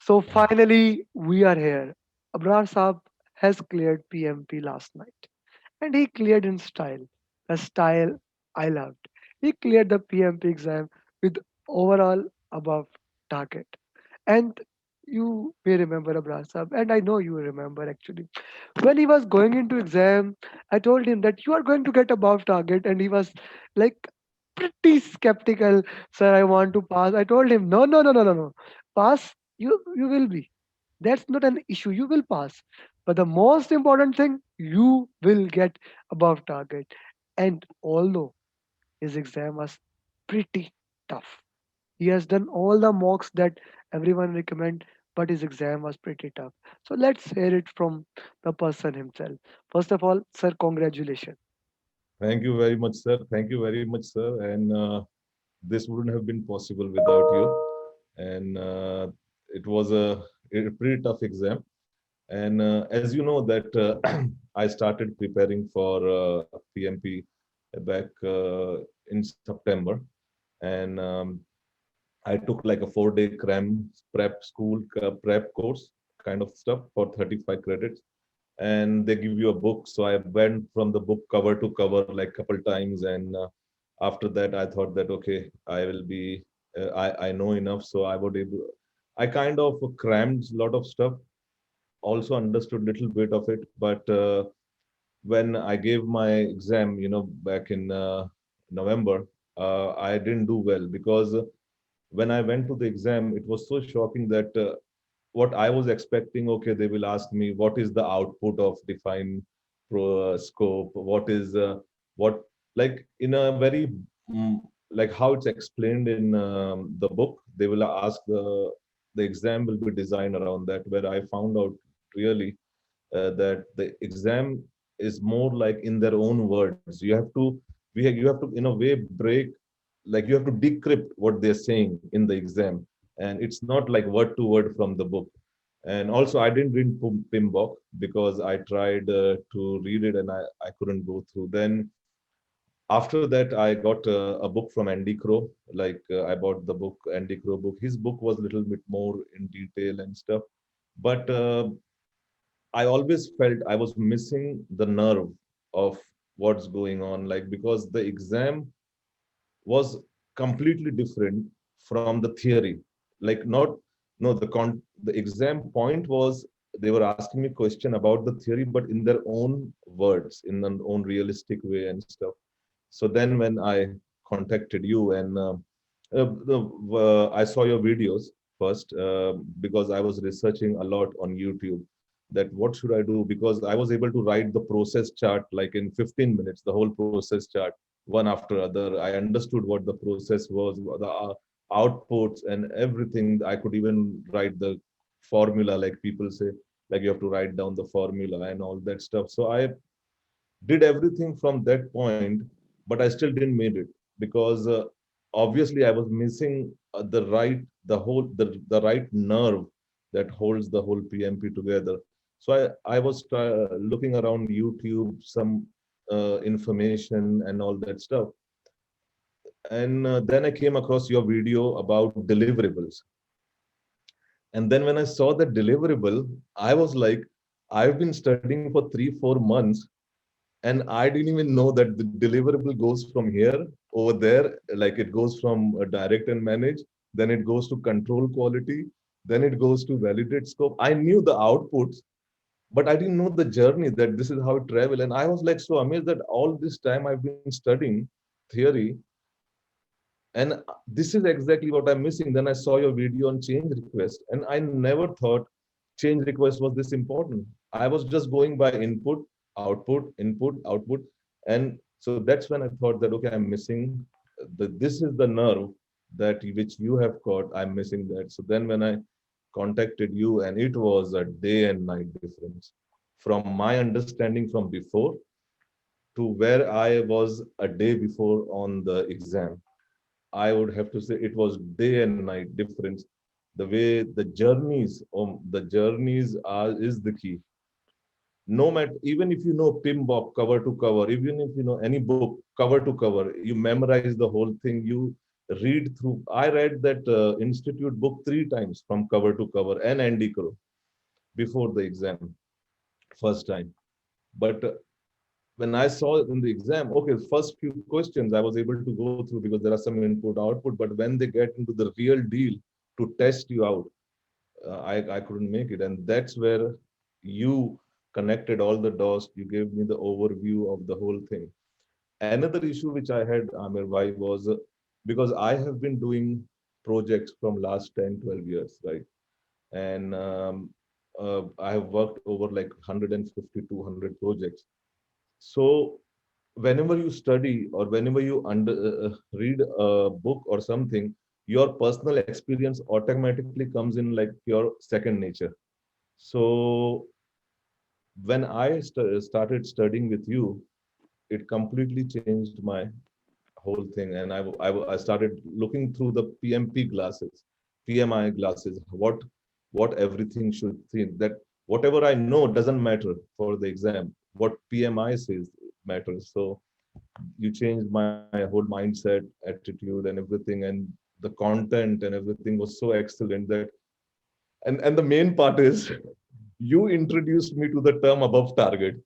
So finally, we are here. Abrar Saab has cleared PMP last night, and he cleared in style, the style I loved. He cleared the PMP exam with overall above target. And you may remember Abrar Saab, and I know you remember actually. When he was going into exam, I told him that you are going to get above target, and he was like pretty skeptical. Sir, I want to pass. I told him, no, no, no, no, no, no. Pass, you will be. That's not an issue. You will pass. But the most important thing, you will get above target. And although his exam was pretty tough, he has done all the mocks that everyone recommend, but his exam was pretty tough. So let's hear it from the person himself. First of all, sir, congratulations. Thank you very much, sir. Thank you very much, sir. And this wouldn't have been possible without you. And it was a pretty tough exam. And as you know that I started preparing for PMP back in September, and I took like a 4-day cram prep school prep course kind of stuff for 35 credits, and they give you a book. So I went from the book cover to cover like couple times, and after that I thought that okay, I will be I know enough, so I would able. I kind of crammed a lot of stuff, also understood little bit of it, but when I gave my exam, back in November, I didn't do well because when I went to the exam, it was so shocking that what I was expecting, okay, they will ask me what is the output of define scope, what is what like in a very mm, like how it's explained in the book, they will ask the exam will be designed around that. Where I found out really that the exam is more like in their own words. You have to in a way break, like you have to decrypt what they're saying in the exam, and it's not like word to word from the book. And also I didn't read PIMBOK because I tried to read it and I couldn't go through. Then after that I got a book from Andy Crow. Like I bought the book, Andy Crow book. His book was a little bit more in detail and stuff, but I always felt I was missing the nerve of what's going on, like because the exam was completely different from the theory. Like not no the exam point was they were asking me question about the theory, but in their own words, in their own realistic way and stuff. So then when I contacted you and I saw your videos first because I was researching a lot on YouTube that what should I do, because I was able to write the process chart like in 15 minutes, the whole process chart one after other. I understood what the process was, the outputs and everything. I could even write the formula, like people say, like you have to write down the formula and all that stuff. So I did everything from that point, but I still didn't made it because obviously I was missing the right nerve that holds the whole PMP together. So I was looking around YouTube, some information and all that stuff. And then I came across your video about deliverables. And then when I saw the deliverable, I was like, I've been studying for 3 4 months and I didn't even know that the deliverable goes from here over there. Like it goes from direct and manage, then it goes to control quality, then it goes to validate scope. I knew the outputs, but I didn't know the journey that this is how it travel. And I was like so amazed that all this time I've been studying theory, and this is exactly what I'm missing. Then I saw your video on change request, and I never thought change request was this important. I was just going by input, output, input, output. And so that's when I thought that, okay, I'm missing this is the nerve that which you have caught. I'm missing that. So then when I contacted you, and it was a day and night difference from my understanding from before to where I was a day before on the exam. I would have to say it was day and night difference. The way the journeys are is the key. No matter, even if you know PIMBOK cover to cover, even if you know any book cover to cover, you memorize the whole thing. read through. I read that institute book three times from cover to cover and Andy Crow before the exam, first time. But when I saw in the exam, okay, first few questions I was able to go through because there are some input output. But when they get into the real deal to test you out, I couldn't make it, and that's where you connected all the dots. You gave me the overview of the whole thing. Another issue which I had, Amir, why was because I have been doing projects from last 10, 12 years, right? And I have worked over like 150, 200 projects. So whenever you study or whenever you read a book or something, your personal experience automatically comes in like your second nature. So when I started studying with you, it completely changed my whole thing. And I started looking through the PMP glasses, PMI glasses, what everything should think, that whatever I know doesn't matter for the exam. What PMI says matters. So you changed my whole mindset, attitude, and everything, and the content and everything was so excellent that, and the main part is you introduced me to the term above target.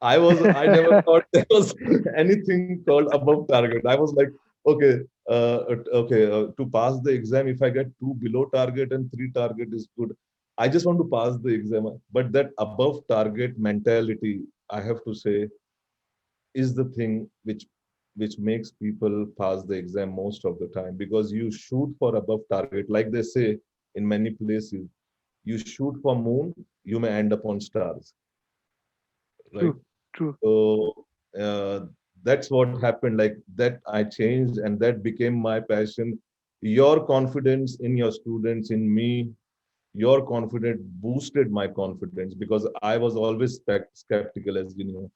I never thought there was anything called above target. I was like, okay, okay, to pass the exam, if I get two below target and three target is good. I just want to pass the exam. But that above target mentality, I have to say, is the thing which makes people pass the exam most of the time, because you shoot for above target, like they say in many places. You shoot for moon, you may end up on stars, right? True, true. So that's what happened. Like that, I changed, and that became my passion. Your confidence in your students, in me, your confidence boosted my confidence, because I was always skeptical, as you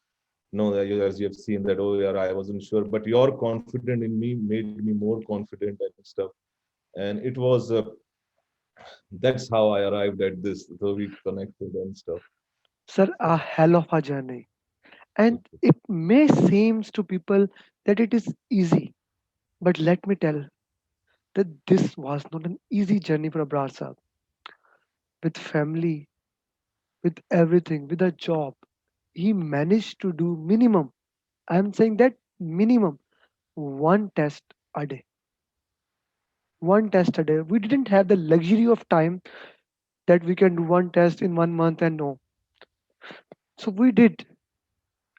know that as you have seen that, oh yeah, I wasn't sure. But your confidence in me made me more confident and stuff. And it was that's how I arrived at this. So we connected and stuff. Sir, a hell of a journey. And it may seems to people that it is easy, but let me tell that this was not an easy journey for Abrar Sahab. With family, with everything, with a job, he managed to do minimum. I'm saying that minimum one test a day. One test a day. We didn't have the luxury of time that we can do one test in 1 month and no. So we did.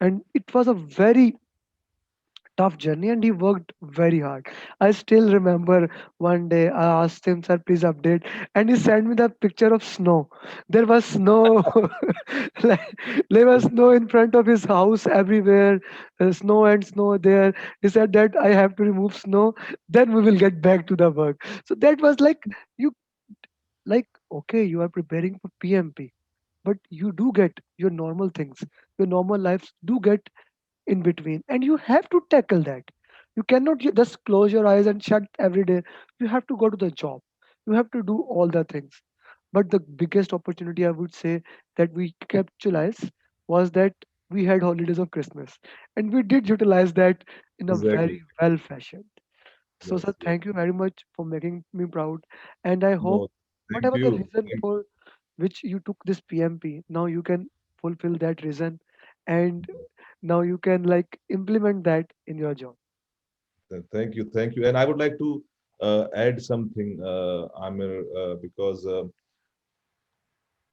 And it was a very tough journey and he worked very hard. I still remember one day I asked him, sir, please update. And he sent me the picture of snow. There was snow, like, there was snow in front of his house everywhere, snow and snow there. He said that I have to remove snow, then we will get back to the work. So that was like, you, like, okay, you are preparing for PMP, but you do get your normal things, your normal lives do get in between, and you have to tackle that. You cannot just close your eyes and shut every day. You have to go to the job, you have to do all the things. But the biggest opportunity I would say that we capitalized was that we had holidays of Christmas, and we did utilize that in a Exactly. very well fashion. So sir, Yes, yes. thank you very much for making me proud, and I hope No, thank whatever the you. reason for which you took this PMP, now you can fulfill that reason, and now you can like implement that in your job. Thank you. Thank you. And I would like to add something, Amir, because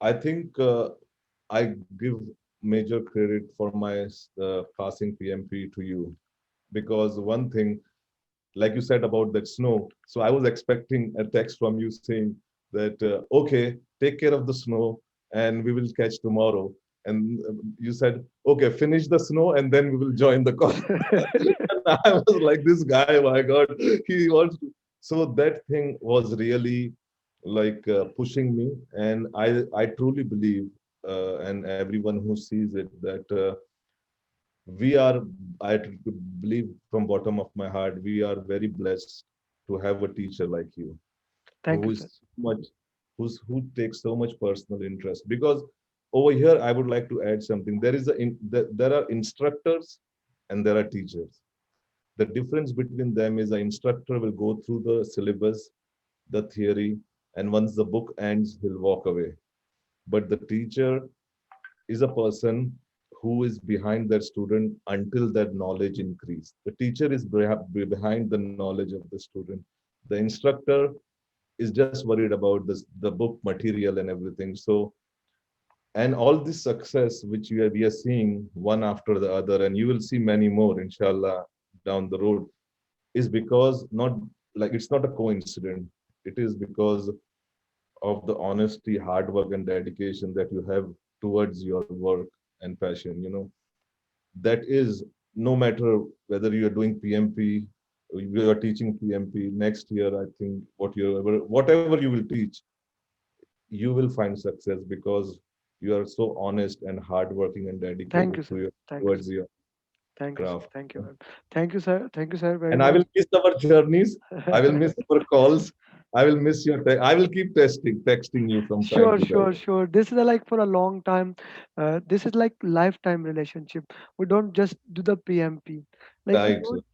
I think I give major credit for my passing PMP to you, because one thing, like you said about that snow, so I was expecting a text from you saying that, okay, take care of the snow and we will catch tomorrow. And you said, okay, finish the snow and then we will join the call. And I was like, this guy, my God, he wants to. So that thing was really like pushing me. And I truly believe, and everyone who sees it, that we are, I believe from bottom of my heart, we are very blessed to have a teacher like you, Thank who you, is sir. so much, who takes so much personal interest. Because over here I would like to add something. There is there are instructors and there are teachers. The difference between them is the instructor will go through the syllabus, the theory, and once the book ends, he'll walk away. But the teacher is a person who is behind that student until that knowledge increase. The teacher is behind the knowledge of the student. The instructor is just worried about this, the book material and everything. So, and all this success which we are seeing one after the other, and you will see many more, inshallah, down the road, is because not like it's not a coincidence. It is because of the honesty, hard work, and dedication that you have towards your work and passion. That is no matter whether you are doing PMP, you are teaching PMP next year. I think whatever you will teach, you will find success because you are so honest and hardworking and Thank dedicated you, to sir. your Thank you, sir. towards your Thank you, sir. craft. Thank you, ma'am. Thank you, sir. Thank you, sir, very And I will much. miss our journeys. I will miss our calls. I will miss your. I will keep texting you from time Sure, to time. sure, sure. This is like for a long time. This is like lifetime relationship. We don't just do the PMP. Like we Right, sir. don't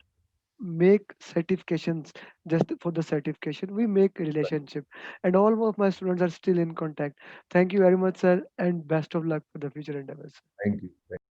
make certifications just for the certification. We make a Right. relationship, and all of my students are still in contact. Thank you very much, sir, and best of luck for the future endeavors. Thank you. Thank you.